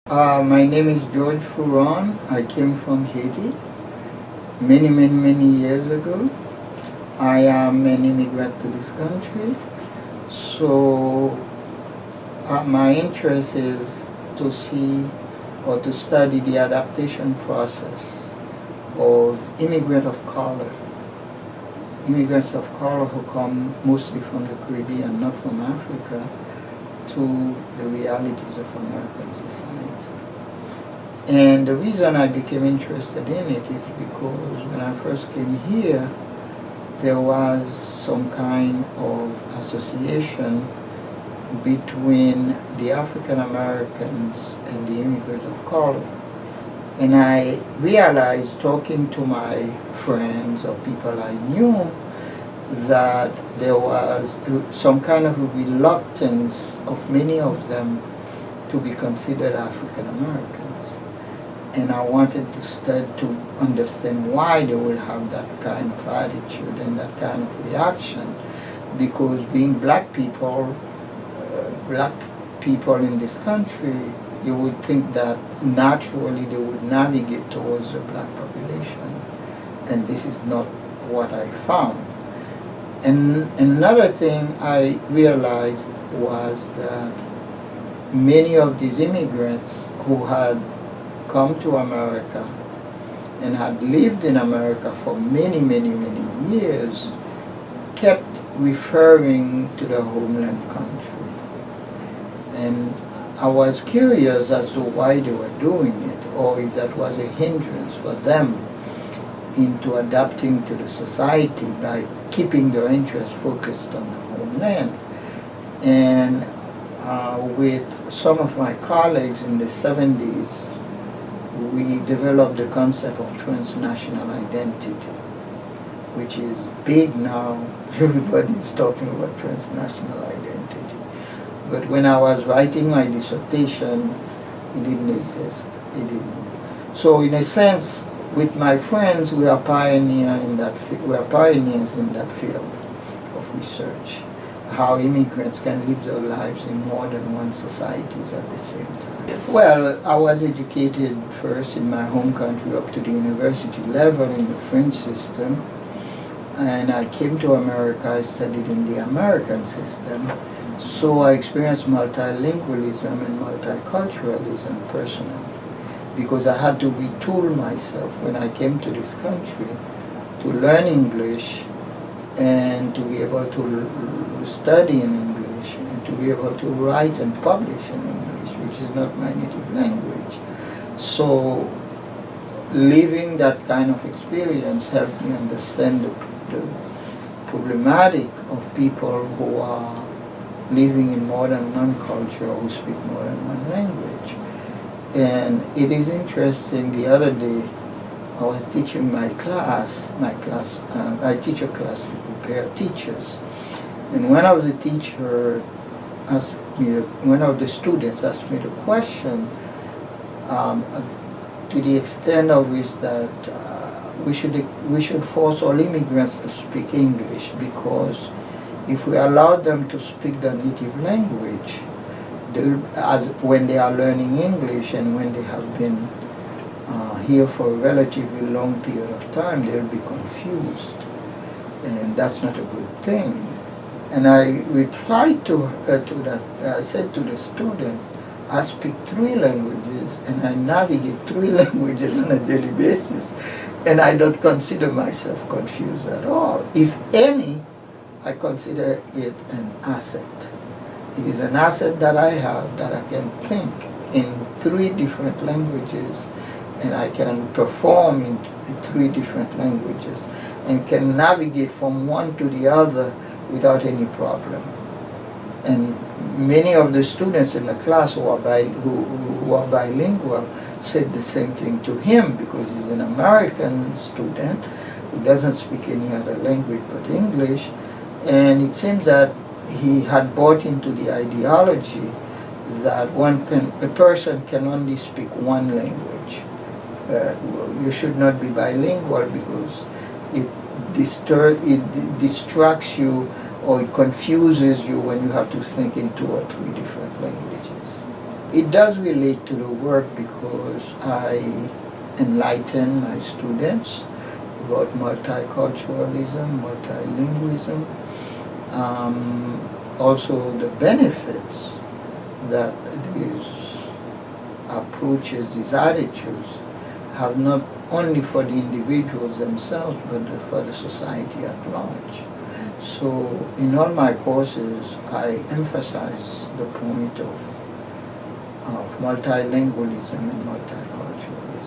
My name is George Fouron. I came from Haiti many years ago. I am an immigrant to this country. So my interest is to see or to study the adaptation process of immigrants of color. Immigrants of color who come mostly from the Caribbean, not from Africa, to the realities of American society. And the reason I became interested in it is because when I first came here, there was some kind of association between the African Americans and the immigrants of color. And I realized, talking to my friends or people I knew, that there was some kind of a reluctance of many of them to be considered African Americans. And I wanted to start to understand why they would have that kind of attitude and that kind of reaction. Because being black people in this country, you would think that naturally they would navigate towards the black population. And this is not what I found. And another thing I realized was that many of these immigrants who had come to America and had lived in America for many years kept referring to their homeland country. And I was curious as to why they were doing it, or if that was a hindrance for them into adapting to the society by keeping their interest focused on the homeland. And with some of my colleagues in the 70s, we developed the concept of transnational identity, which is big now. Everybody's talking about transnational identity. But when I was writing my dissertation, it didn't exist. It didn't. So in a sense, with my friends, we are pioneers in that field of research. How immigrants can live their lives in more than one societies at the same time. Well, I was educated first in my home country up to the university level in the French system, and I came to America. I studied in the American system, so I experienced multilingualism and multiculturalism personally, because I had to retool myself when I came to this country to learn English and to be able to study in English and to be able to write and publish in English, which is not my native language. So living that kind of experience helped me understand the problematic of people who are living in more than one culture, who speak more than one language. And it is interesting, the other day I was teaching I teach a class to prepare teachers. And one of the students asked me the question, to the extent of which that we should force all immigrants to speak English, because if we allow them to speak their native language, when they are learning English and when they have been here for a relatively long period of time, they'll be confused. And that's not a good thing. And I replied to that. I said to the student, I speak 3 languages and I navigate 3 languages on a daily basis, and I don't consider myself confused at all. If any, I consider it an asset. It is an asset that I have, that I can think in 3 different languages, and I can perform in 3 different languages, and can navigate from one to the other without any problem. And many of the students in the class who are bilingual said the same thing to him, because he's an American student who doesn't speak any other language but English. And it seems that he had bought into the ideology that a person can only speak one language. You should not be bilingual because it distracts you, or it confuses you when you have to think in 2 or 3 different languages. It does relate to the work because I enlighten my students about multiculturalism, multilingualism, also the benefits that these approaches, these attitudes have not only for the individuals themselves but for the society at large. So in all my courses I emphasize the point of multilingualism and multiculturalism.